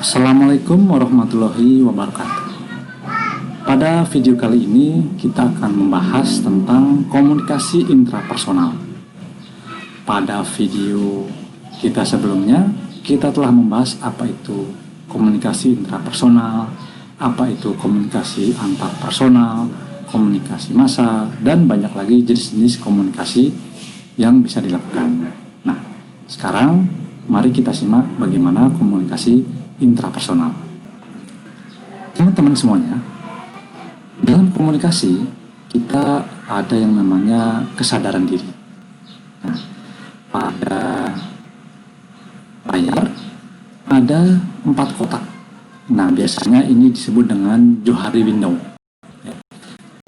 Assalamualaikum warahmatullahi wabarakatuh. Pada video kali ini kita akan membahas tentang komunikasi intrapersonal. Pada video kita sebelumnya, kita telah membahas apa itu komunikasi intrapersonal, apa itu komunikasi antarpersonal, komunikasi massa, dan banyak lagi jenis-jenis komunikasi yang bisa dilakukan. Nah, sekarang mari kita simak bagaimana komunikasi intrapersonal. Teman-teman semuanya, dalam komunikasi kita ada yang namanya kesadaran diri. Nah, pada layar ada 4 kotak. Nah, biasanya ini disebut dengan Johari window.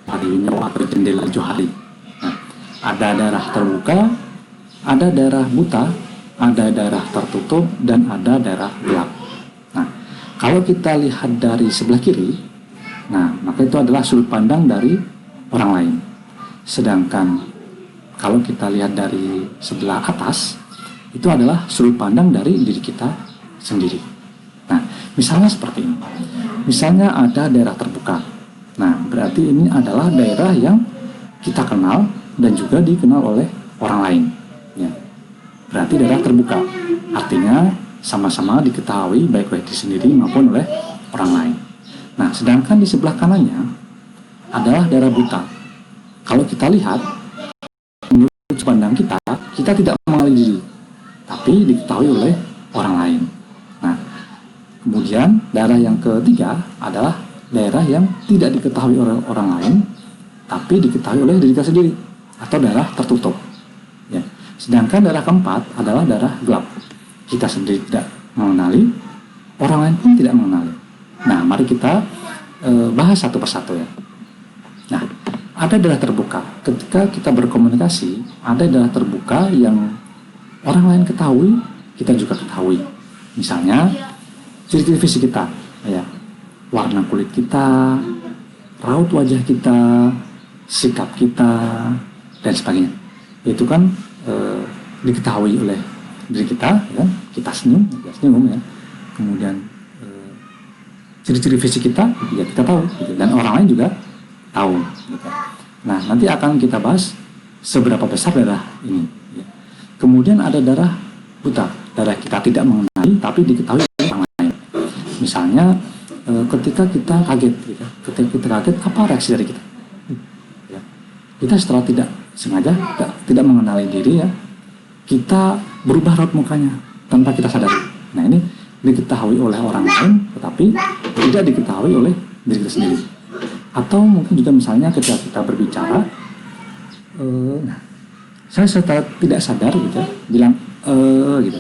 Johari window atau jendela Johari. Nah, ada daerah terbuka, ada daerah buta, ada daerah tertutup, dan ada daerah gelap. Kalau kita lihat dari sebelah kiri, nah maka itu adalah sudut pandang dari orang lain. Sedangkan kalau kita lihat dari sebelah atas, itu adalah sudut pandang dari diri kita sendiri. Nah, misalnya seperti ini. Misalnya ada daerah terbuka. Nah, berarti ini adalah daerah yang kita kenal dan juga dikenal oleh orang lain. Ya. Berarti daerah terbuka. Artinya sama-sama diketahui baik oleh diri sendiri maupun oleh orang lain. Nah, sedangkan di sebelah kanannya adalah daerah buta. Kalau kita lihat, menurut pandang kita tidak mengenali diri, tapi diketahui oleh orang lain. Nah, kemudian daerah yang ketiga adalah daerah yang tidak diketahui oleh orang lain, tapi diketahui oleh diri kita sendiri, atau daerah tertutup. Ya. Sedangkan daerah keempat adalah daerah gelap. Kita sendiri tidak mengenali, orang lain pun tidak mengenali. Nah, mari kita bahas satu persatu ya. Nah, ada daerah terbuka. Ketika kita berkomunikasi, ada daerah terbuka yang orang lain ketahui, kita juga ketahui. Misalnya, ciri-ciri fisik kita, ya, warna kulit kita, raut wajah kita, sikap kita, dan sebagainya. Itu kan diketahui oleh diri kita, ya, kita senyum ya. Kemudian ciri-ciri fisik kita, ya kita tahu, gitu. Dan orang lain juga tahu. Gitu. Nah, nanti akan kita bahas seberapa besar daerah ini. Ya. Kemudian ada daerah buta, daerah kita tidak mengenali, tapi diketahui oleh orang lain. Misalnya, ketika kita kaget, gitu. Ketika kita kaget, apa reaksi dari kita? Ya. Kita setelah tidak sengaja, tidak mengenali diri, ya, kita berubah raut mukanya tanpa kita sadari. Nah, ini diketahui oleh orang lain, tetapi tidak diketahui oleh diri kita sendiri. Atau mungkin juga misalnya ketika kita berbicara, saya setelah tidak sadar gitu, bilang gitu.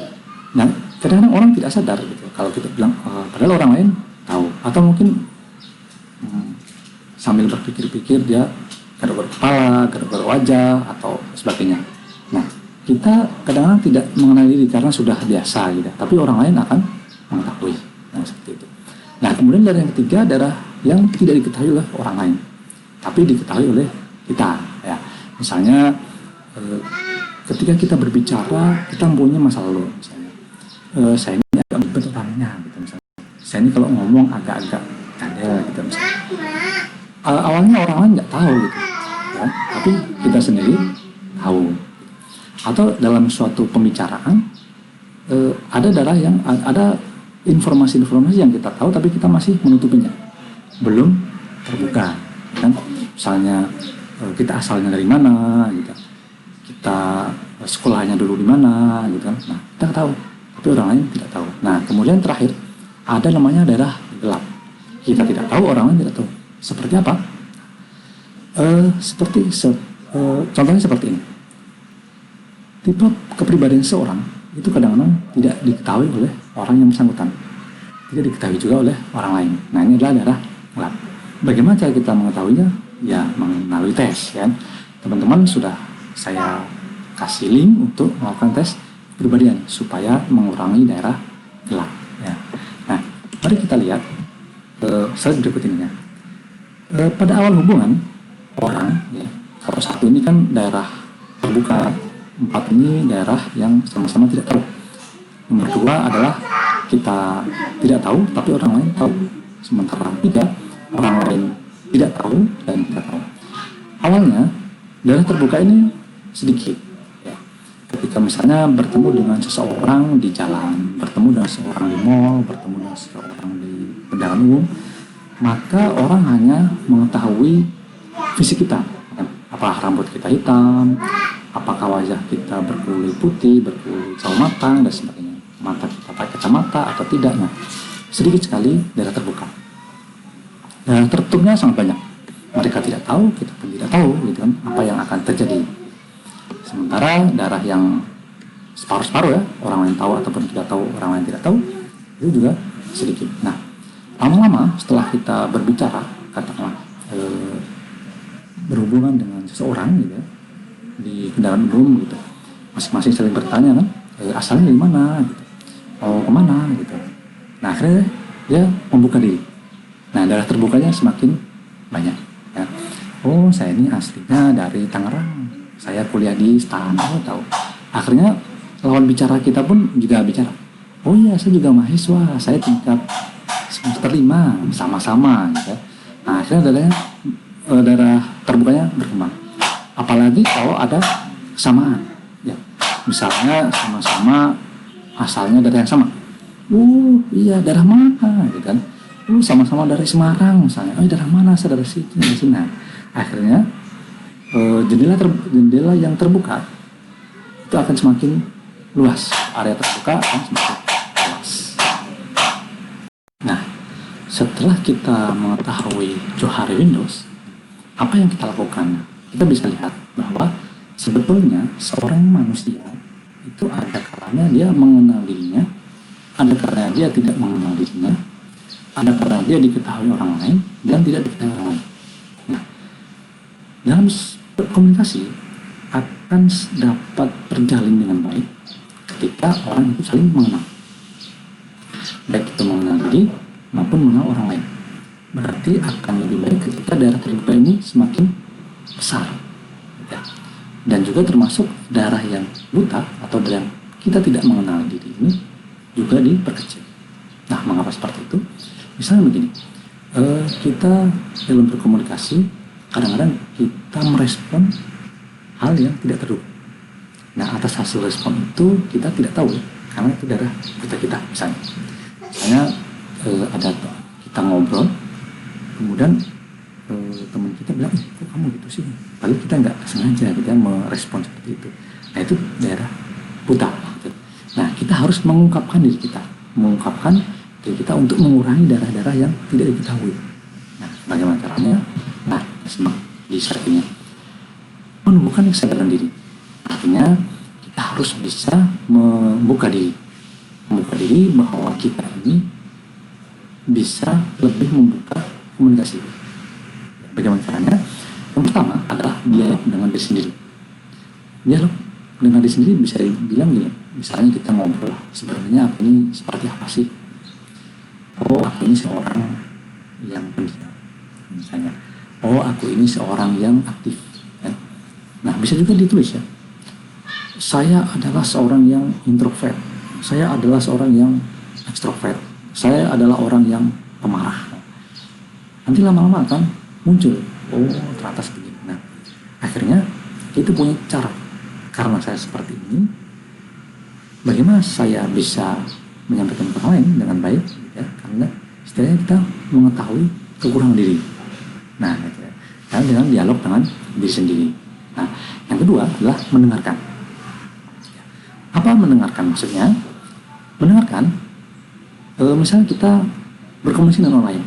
Nah, kadang-kadang orang tidak sadar gitu. Kalau kita bilang, padahal orang lain tahu. Atau mungkin sambil berpikir-pikir dia garuk-garuk kepala, garuk-garuk wajah, atau sebagainya. Nah, kita kadang-kadang tidak mengenali diri karena sudah biasa gitu, tapi orang lain akan mengetahui. Nah, seperti itu. Nah, kemudian daerah yang ketiga, daerah yang tidak diketahui oleh orang lain, tapi diketahui oleh kita. Ya, misalnya ketika kita berbicara, kita mempunyai masa lalu. Misalnya, saya ini agak ribet orangnya, gitu misalnya. Saya ini kalau ngomong agak-agak cadel, gitu misalnya. Awalnya orang lain nggak tahu gitu, ya, tapi kita sendiri tahu. Atau dalam suatu pembicaraan ada daerah yang ada informasi-informasi yang kita tahu tapi kita masih menutupinya, belum terbuka, kan? Misalnya kita asalnya dari mana, gitu. Kita sekolahnya dulu di mana, gitu kan? Nah, kita tahu, tapi orang lain tidak tahu. Nah, kemudian terakhir ada namanya daerah gelap. Kita tidak tahu, orang lain tidak tahu. Seperti apa? Contohnya seperti ini. Tipe kepribadian seorang itu kadang-kadang tidak diketahui oleh orang yang bersangkutan, tidak diketahui juga oleh orang lain. Nah, ini adalah daerah gelap. Bagaimana cara kita mengetahuinya? Ya, melalui tes, kan? Teman-teman sudah saya kasih link untuk melakukan tes kepribadian supaya mengurangi daerah gelap. Ya. Nah, mari kita lihat slide berikut ini ya. Pada awal hubungan orang, ya, kalau satu ini kan daerah terbuka. 4 ini daerah yang sama-sama tidak tahu. Nomor 2 adalah kita tidak tahu, tapi orang lain tahu. Sementara tidak, orang lain tidak tahu dan kita tahu. Awalnya darah terbuka ini sedikit. Ya. Ketika misalnya bertemu dengan seseorang di jalan, bertemu dengan seseorang di mall, bertemu dengan seseorang di kendaraan umum, maka orang hanya mengetahui fisik kita. Apakah rambut kita hitam, apakah wajah kita berkulit putih, berkulit sawo matang, dan sebagainya. Mata kita pakai kacamata atau tidak. Nah, sedikit sekali darah terbuka. Darah tertutupnya sangat banyak. Mereka tidak tahu, kita pun tidak tahu, gitu kan, apa yang akan terjadi. Sementara darah yang separuh-separuh ya, orang lain tahu ataupun tidak tahu, orang lain tidak tahu, itu juga sedikit. Nah, lama-lama setelah kita berbicara, katakanlah berhubungan dengan seseorang gitu ya, di kendaraan umum gitu, masing-masing saling bertanya kan, asalnya dari mana gitu, mau kemana gitu. Nah, akhirnya dia membuka diri. Nah, darah terbukanya semakin banyak ya. Oh, saya ini aslinya dari Tangerang, saya kuliah di STAN. Oh, tahu. Akhirnya lawan bicara kita pun juga bicara, oh iya, saya juga mahasiswa, saya tingkat semester 5, sama-sama gitu ya. Nah, akhirnya darah terbukanya berkembang. Apalagi kalau ada kesamaan ya. Misalnya sama-sama asalnya dari yang sama. Iya, darah mana gitu kan. Sama-sama dari Semarang misalnya. Oh, darah mana? Saya dari sini, dari sini. Nah, akhirnya jendela yang terbuka itu akan semakin luas. Area terbuka akan semakin luas. Nah, setelah kita mengetahui Johari Windows, apa yang kita lakukan? Kita bisa lihat bahwa sebetulnya seorang manusia itu ada kalanya dia mengenal dirinya, ada kalanya dia tidak mengenal dirinya, ada kalanya dia diketahui orang lain dan tidak diketahui orang lain. Nah, dalam berkomunikasi akan dapat terjalin dengan baik ketika orang itu saling mengenal, baik itu mengenal diri maupun mengenal orang lain. Berarti akan lebih baik ketika darah terbuka ini semakin besar ya. Dan juga termasuk darah yang buta atau darah yang kita tidak mengenal diri ini juga diperkecil. Nah, mengapa seperti itu? Misalnya begini, kita dalam berkomunikasi kadang-kadang kita merespon hal yang tidak terduga. Nah, atas hasil respon itu kita tidak tahu ya, karena itu darah buta kita. Misalnya ada kita ngobrol, kemudian teman kita bilang, kok kamu gitu sih? Padahal kita nggak sengaja kita merespon seperti itu. Nah, itu daerah buta. Nah, kita harus mengungkapkan diri kita untuk mengurangi darah-darah yang tidak diketahui. Nah, bagaimana caranya? Nah, bisa ini menumbuhkan kesadaran diri. Artinya kita harus bisa membuka diri bahwa kita ini bisa lebih membuka komunikasi. Bagaimana caranya? Yang pertama adalah dialog dengan diri sendiri. Dialog dengan diri sendiri bisa dibilang gini, misalnya kita ngobrol, sebenarnya aku ini seperti apa sih? Oh, aku ini seorang yang pendiam, misalnya. Oh, aku ini seorang yang aktif ya. Nah, bisa juga ditulis ya, saya adalah seorang yang introvert, saya adalah seorang yang ekstrovert, saya adalah orang yang pemarah. Nanti lama-lama akan muncul, oh ternyata begini. Nah, akhirnya itu punya cara. Karena saya seperti ini, bagaimana saya bisa menyampaikan ke orang lain dengan baik ya? Karena setidaknya kita mengetahui kekurangan diri. Nah, gitu ya. Karena dengan dialog dengan diri sendiri. Nah, yang kedua adalah mendengarkan. Apa mendengarkan maksudnya? Mendengarkan, misalnya kita berkomunikasi dengan orang lain,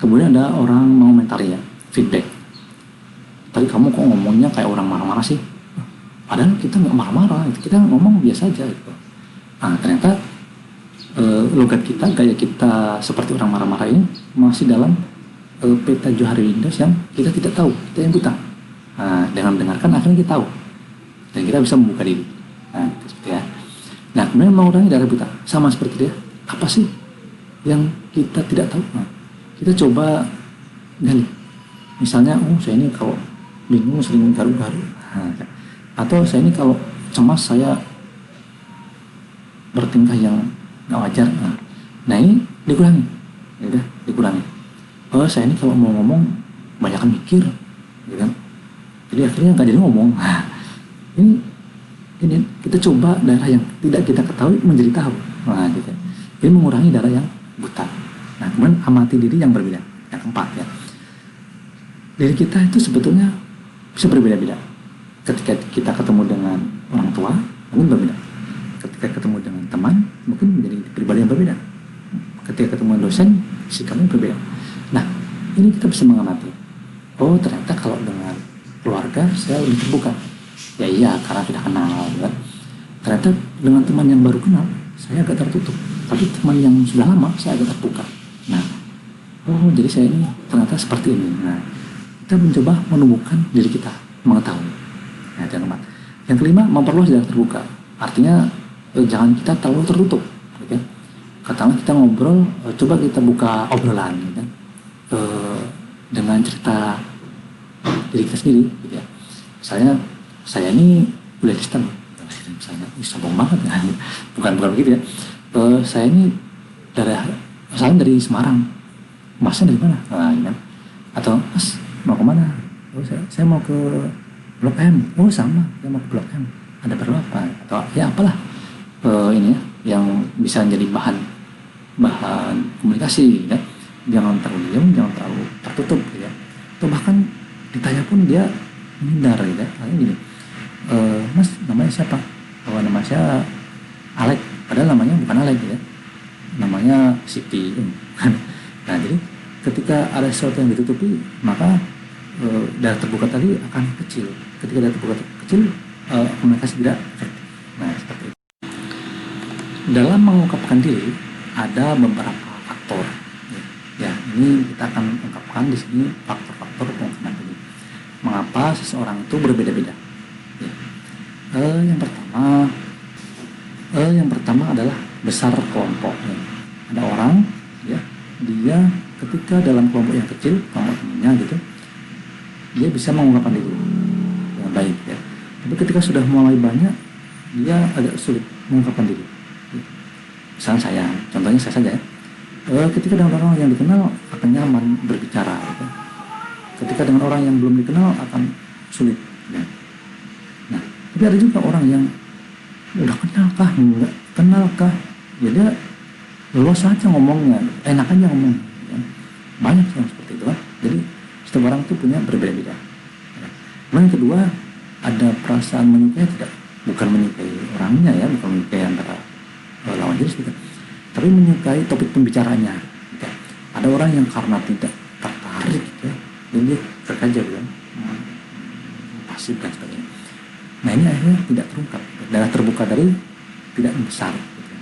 kemudian ada orang mengomentari ya, feedback. Tadi kamu kok ngomongnya kayak orang marah-marah sih? Padahal kita nggak marah-marah, kita ngomong biasa aja gitu. Nah, ternyata logat kita, gaya kita seperti orang marah-marah ini masih dalam peta Johari Windows yang kita tidak tahu, kita yang buta. Nah, dengan mendengarkan akhirnya kita tahu dan kita bisa membuka diri. Nah, seperti ya. Nah, kemudian mengurangi darah buta sama seperti dia. Apa sih yang kita tidak tahu? Nah, kita coba gali. Misalnya, oh saya ini kalau bingung sering garu-garu. Nah, atau saya ini kalau cemas saya bertingkah yang nggak wajar. Nah, Nah ini dikurangi, ya udah dikurangi. Oh saya ini kalau mau ngomong banyak mikir, gitu kan. Jadi akhirnya nggak jadi ngomong. Nah, ini kita coba daerah yang tidak kita ketahui menjadi tahu. Nah gitu. Jadi mengurangi daerah yang buta. Nah kemudian amati diri yang berbeda. Yang keempat ya. Diri kita itu sebetulnya bisa berbeda-beda. Ketika kita ketemu dengan orang tua, mungkin berbeda. Ketika ketemu dengan teman, mungkin menjadi pribadi yang berbeda. Ketika ketemu dengan dosen, sikapnya berbeda. Nah, ini kita bisa mengamati. Oh, ternyata kalau dengan keluarga saya lebih terbuka. Ya iya, karena sudah kenal, kan. Ternyata dengan teman yang baru kenal, saya agak tertutup. Tapi teman yang sudah lama, saya agak terbuka. Nah, oh jadi saya ini ternyata seperti ini. Nah, kita mencoba menumbuhkan diri kita, mengetahui. Nah, yang keempat. Yang kelima, memperluas daerah terbuka. Artinya jangan kita terlalu tertutup. Gitu. Katakanlah kita ngobrol, coba kita buka obrolan, gitu. Dengan cerita diri kita sendiri, gitu ya. Misalnya saya ini kuliah di STEM, misalnya, sombong banget ya. bukan begitu ya. Saya ini dari Semarang, masnya dari mana? Nah, gitu. Atau mas mau kemana? Oh, saya mau ke Blok M. Oh sama, saya mau ke Blok M. Ada perlu apa? Atau ya apalah ini ya, yang bisa menjadi bahan komunikasi, ya. Jangan terlalu diam, jangan terlalu tertutup, gitu ya. Atau bahkan ditanya pun dia menghindar, gitu ya. Kayak gini, mas namanya siapa? Oh nama saya Alek, padahal namanya bukan Alek, gitu ya. Namanya Siti. Nah jadi ketika ada sesuatu yang ditutupi, maka daerah terbuka tadi akan kecil. Ketika daerah terbuka kecil, komunikasi tidak efektif. Nah seperti itu. Dalam mengungkapkan diri ada beberapa faktor. Ya, ini kita akan ungkapkan di sini faktor-faktor pengungkapan diri. Mengapa seseorang itu berbeda-beda? Ya. Yang pertama adalah besar kelompok. Ya. Ada orang, ya, dia ketika dalam kelompok yang kecil, kelompok temannya gitu, dia bisa mengungkapkan diri dengan baik, ya. Tapi ketika sudah mulai banyak, dia agak sulit mengungkapkan diri. Misalnya contohnya saya saja ya. Ketika dengan orang yang dikenal akan nyaman berbicara, gitu. Ketika dengan orang yang belum dikenal akan sulit, ya. Nah, tapi ada juga orang yang udah kenal kah, ya dia luas saja ngomongnya, enak aja ngomong, ya. Banyak yang seperti itu kan. Jadi setiap orang itu punya berbeda-beda, ya. Yang kedua, ada perasaan menyukai tidak, bukan menyukai orangnya ya, bukan menyukai antara lawan jenis gitu, tapi menyukai topik pembicaranya, gitu. Ada orang yang karena tidak tertarik, gitu ya, dan dia terkaja kan, pasif dan sebagainya. Nah ini akhirnya tidak terungkap, daerah terbuka dari tidak besar, gitu.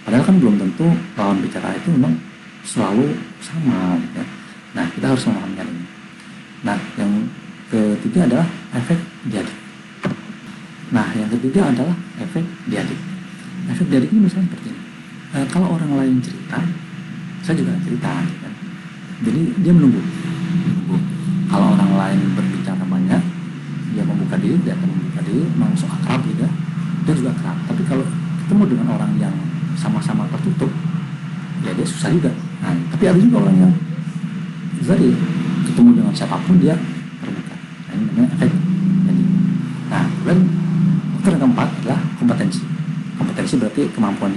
Padahal kan belum tentu lawan bicara itu memang selalu sama, gitu ya. Nah kita harus memahami hal ini. Nah yang ketiga adalah efek diadik. Efek diadik ini misalnya seperti ini. Kalau orang lain cerita, saya juga cerita, gitu kan. Jadi dia menunggu. Kalau orang lain berbicara banyak, dia membuka diri, dia akan membuka diri, langsung akrab, gitu ya. Dia juga akrab. Tapi kalau ketemu dengan orang yang sama-sama tertutup, ya dia susah juga. Nah, tapi ada juga orang yang jadi ketemu dengan siapapun dia terbuka. Nah, ini namanya efek diadik. Nah, kemudian faktor yang keempat adalah kompetensi. Kompetensi berarti kemampuan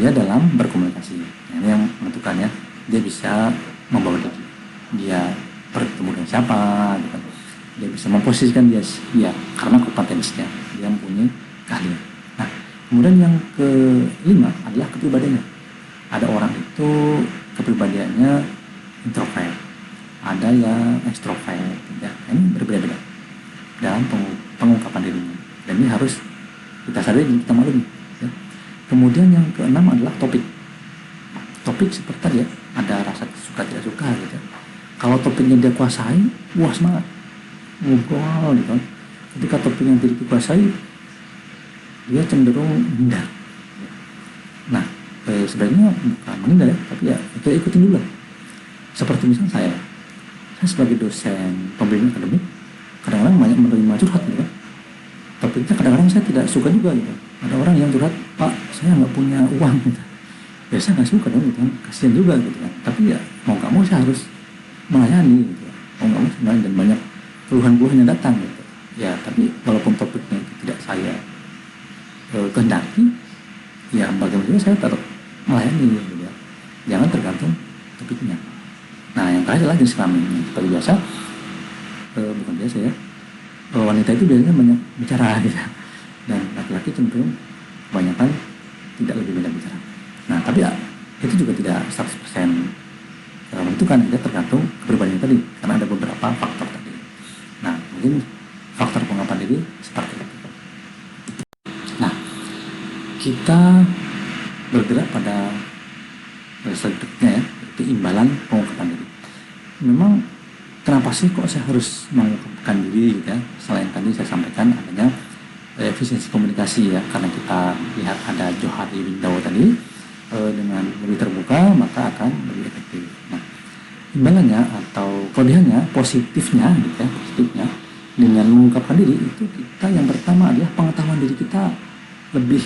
dia dalam berkomunikasi. Nah, ini yang menentukannya, dia bisa membawa diri, dia bertemu dengan siapa, gitu. Dia bisa memposisikan dia karena kompetensinya, dia mempunyai keahlian. Nah, kemudian yang kelima adalah kepribadiannya. Ada orang itu kepribadiannya introvert, ada yang ekstrovert, ya. Ini berbeda-beda dalam pengungkapan dirinya, dan ini harus kita sadari dan kita maklumi, ya. Kemudian yang keenam adalah topik seperti tadi ya, ada rasa suka tidak suka, gitu. Kalau topiknya dia kuasai, wah semangat ngobrol, gitu. Ketika topik yang tidak dikuasai, dia cenderung menghindar. Nah, sebenarnya bukan menghindar ya, tapi ya kita ikutin dulu lah. Seperti misalnya saya sebagai dosen pembimbing akademik, kadang-kadang banyak menerima curhat, gitu kan. Topiknya kadang-kadang saya tidak suka juga, gitu. Ada orang yang curhat, Pak, saya nggak punya uang, gitu. biasa nggak suka dong gitu kan, kasihan juga gitu kan, tapi ya mau nggak mau saya harus melayani gitu ya. Mau nggak mau sebenarnya, dan banyak keluhan-keluhan yang datang gitu ya. Tapi walaupun topiknya itu tidak saya kehendaki, ya bagaimana saya tetap melayani gitu ya, jangan tergantung topiknya. Nah yang terakhir adalah jenis kelamin. Seperti biasa, bukan biasa ya, wanita itu biasanya banyak bicara gitu, dan laki-laki cenderung kebanyakan tidak lebih banyak bicara. Nah tapi ya, itu juga tidak 100% menentukan, ya tergantung kepribadian tadi, karena ada beberapa faktor tadi. Nah mungkin faktor pengungkapan diri seperti itu. Nah kita bergerak pada selanjutnya ya, yaitu imbalan pengungkapan diri. Memang kenapa sih kok saya harus mengungkapkan diri gitu ya? Selain tadi saya sampaikan adanya efisiensi komunikasi ya, karena kita lihat ada Johari Window tadi, dengan lebih terbuka maka akan lebih efektif. Nah, imbalannya atau kelebihannya, positifnya gitu ya, positifnya dengan mengungkapkan diri itu, kita yang pertama adalah pengetahuan diri kita lebih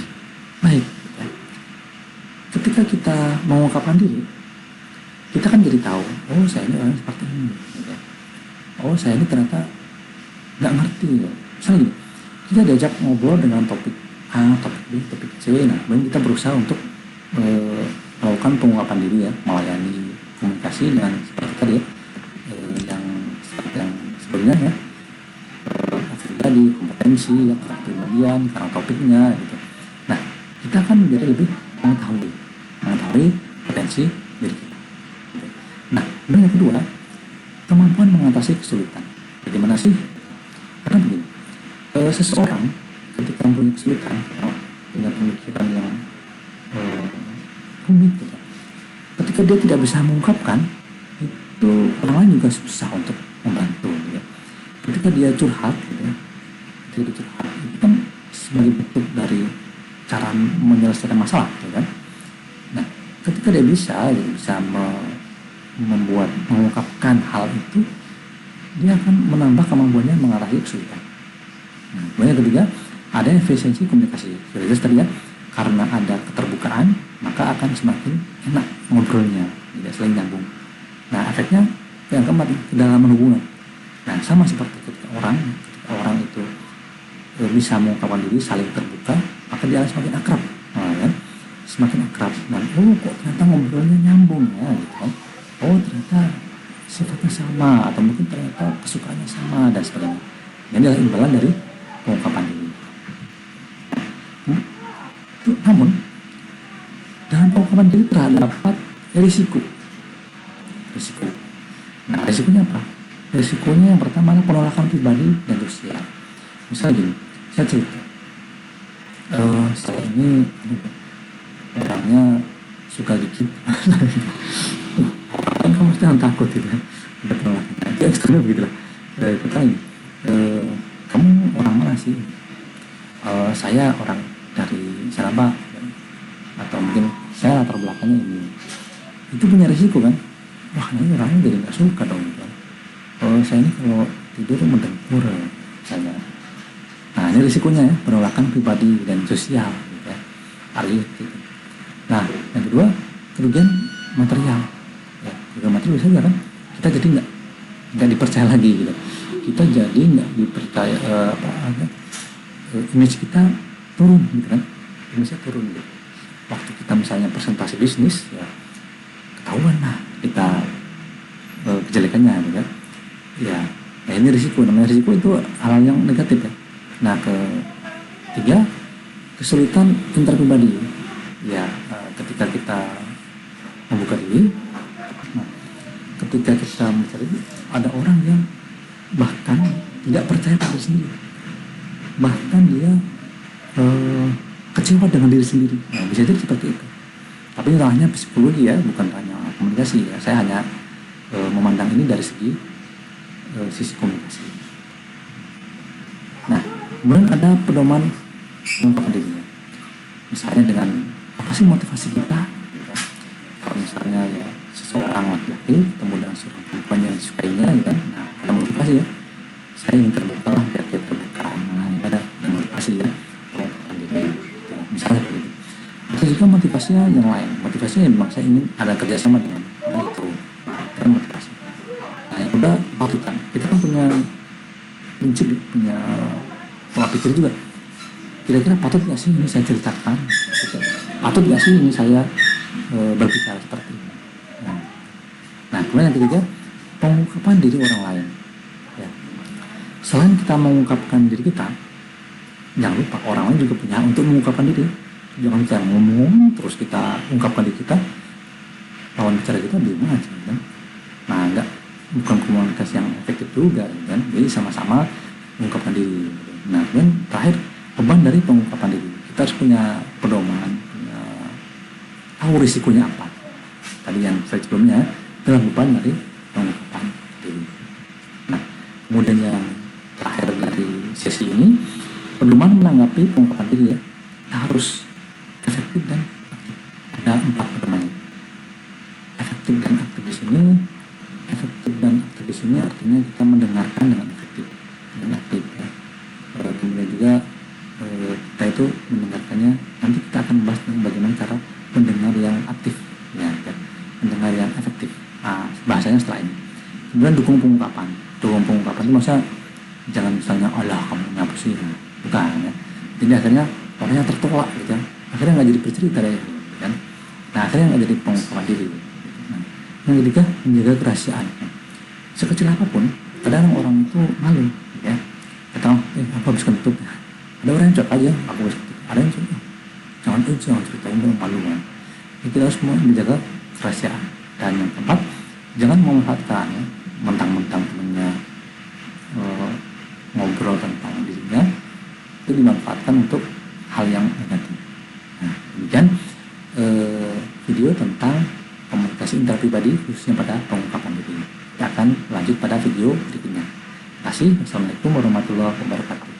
baik gitu ya. Ketika kita mengungkapkan diri, kita kan jadi tahu, oh saya ini orang seperti ini gitu ya. Oh saya ini ternyata nggak ngerti ya. Misalnya gini, kita diajak ngobrol dengan topik A, topik B, topik C, nah kemudian kita berusaha untuk melakukan pengungkapan diri ya, melayani komunikasi dengan seperti tadi ya, yang sebelumnya ya, tadi kompetensi ya, kepribadian, karena topiknya gitu. Nah kita akan menjadi lebih mengetahui potensi diri kita. Nah yang kedua, kemampuan mengatasi kesulitan. Bagaimana sih? Karena begini, seseorang ketika mempunyai kesulitan dengan pemikiran yang rumit gitu, ketika dia tidak bisa mengungkapkan itu, orang lain juga susah untuk membantu gitu ya. Ketika dia curhat gitu ya, itu kan sebagai bentuk dari cara menyelesaikan masalah gitu kan. Nah ketika dia bisa mengungkapkan hal itu, dia akan menambah kemampuannya mengatasi kesulitan. Nah kemudian ketiga, ada efisiensi komunikasi. Sudah jelas tadi ya, karena ada keterbukaan maka akan semakin enak ngobrolnya, tidak saling nyambung. Nah efeknya yang keempat, kedalaman hubungan. Nah sama seperti ketika orang itu bisa mengungkapkan diri, saling terbuka, maka dia semakin akrab. Nah, kan? Semakin akrab. Dan kok ternyata ngobrolnya nyambung ya gitu kan. Oh ternyata sifatnya sama, atau mungkin ternyata kesukaannya sama, dan sebagainya. Ini adalah imbalan dari pengungkapan diri. Namun dalam pengungkapan diri terdapat risiko. Nah risikonya apa? Risikonya yang pertama adalah penolakan pribadi dan sosial. Misalnya gini, saya cerita, saya ini orangnya suka dikit. Kan kamu jangan takut gitu ya, ada penolakan. Itu eksternal begitu lah. Pertanyaan, kamu orang mana sih? Saya orang dari Saraba, atau mungkin saya latar belakangnya ini. Itu punya risiko kan? Wah ini orangnya jadi nggak suka dong gitu. Saya ini kalau tidur mendengkur misalnya. Nah ini risikonya ya, penolakan pribadi dan sosial gitu ya. Gitu. Nah yang kedua, kerugian material ya, kerugian material bisa kan, kita jadi nggak dipercaya lagi gitu. Kita jadi nggak dipercaya, image kita turun gitu kan, image turun gitu. Waktu kita misalnya presentasi bisnis ya, ketahuan lah kita kejelekannya gitu kan. Ya ini risiko, namanya risiko itu hal yang negatif ya. Nah ketiga, kesulitan interpribadi ya, ketika kita membuka diri, nah, ketika kita mencari, ada orang yang bahkan tidak percaya pada diri sendiri, bahkan dia kecewa dengan diri sendiri. Nah bisa jadi seperti itu, tapi ini ranahnya psikologi ya, bukan hanya komunikasi ya. Saya hanya memandang ini dari segi sisi komunikasi. Nah kemudian ada pedoman mengungkapkan dirinya, misalnya dengan apa sih motivasi kita. Kalau misalnya ya, seseorang laki-laki ketemu dengan seorang perempuan yang disukainya gitu kan, nah ada motivasi ya, saya ingin terbuka lah, biar dia terbuka. Nah ini ada motivasi ya, mengungkapkan diri gitu, misalnya begitu. Atau juga motivasinya yang lain, motivasi motivasinya memang saya ingin ada kerjasama dengan itu, kan motivasi. Nah yang kedua patutan, kita kan punya prinsip, punya pola pikir juga, kira-kira patut nggak sih ini saya ceritakan gitu. Patut nggak sih ini saya berbicara seperti ini. Nah kemudian yang ketiga, pengungkapan diri orang lain ya. Selain kita mengungkapkan diri kita, jangan lupa orang lain juga punya hak untuk mengungkapkan diri. Jangan kita ngomong terus kita ungkapkan diri kita, lawan bicara kita bingung aja kan. Nah enggak, bukan komunikasi yang efektif juga kan. Jadi sama-sama mengungkapkan diri. Nah kemudian terakhir, beban dari pengungkapan diri, kita harus punya pedoman, punya tahu risikonya apa. Tadi yang saya sebelumnya adalah beban dari pengungkapan diri. Nah kemudian yang terakhir dari sesi ini, pedoman menanggapi pengungkapan diri ya, kita harus efektif dan aktif. Ada 4 pedoman. Efektif dan aktif di sini, efektif dan aktif di sini artinya kita mendengarkan dengan efektif dan aktif ya. Kemudian juga kita itu mendengarkannya, nanti kita akan bahas bagaimana cara mendengar yang aktif ya, kan? Mendengar yang efektif. Bahasanya setelah ini. Kemudian dukung pengungkapan itu maksudnya jangan misalnya Allah kamu ngapa sih, bukan ya. Jadi akhirnya orangnya tertolak gitu, akhirnya nggak jadi bercerita deh kan. Nah akhirnya nggak jadi pengungkapan diri. Nah, yang ketiga, menjaga kerahasiaan. Sekecil apapun, kadang orang itu malu ya, kata apa habis tutup. Ada orang yang cocok aja aku habis tutup, ada yang cocok jangan ceritain dong, malu kan. Jadi kita harus menjaga kerahasiaan. Dan yang keempat, jangan memanfaatkan ya, mentang-mentang temennya ngobrol tentang dirinya itu dimanfaatkan untuk hal yang negatif. Nah, demikian video tentang komunikasi intrapribadi khususnya pada pengungkapan diri. Kita akan lanjut pada video berikutnya. Terima kasih. Wassalamualaikum warahmatullahi wabarakatuh.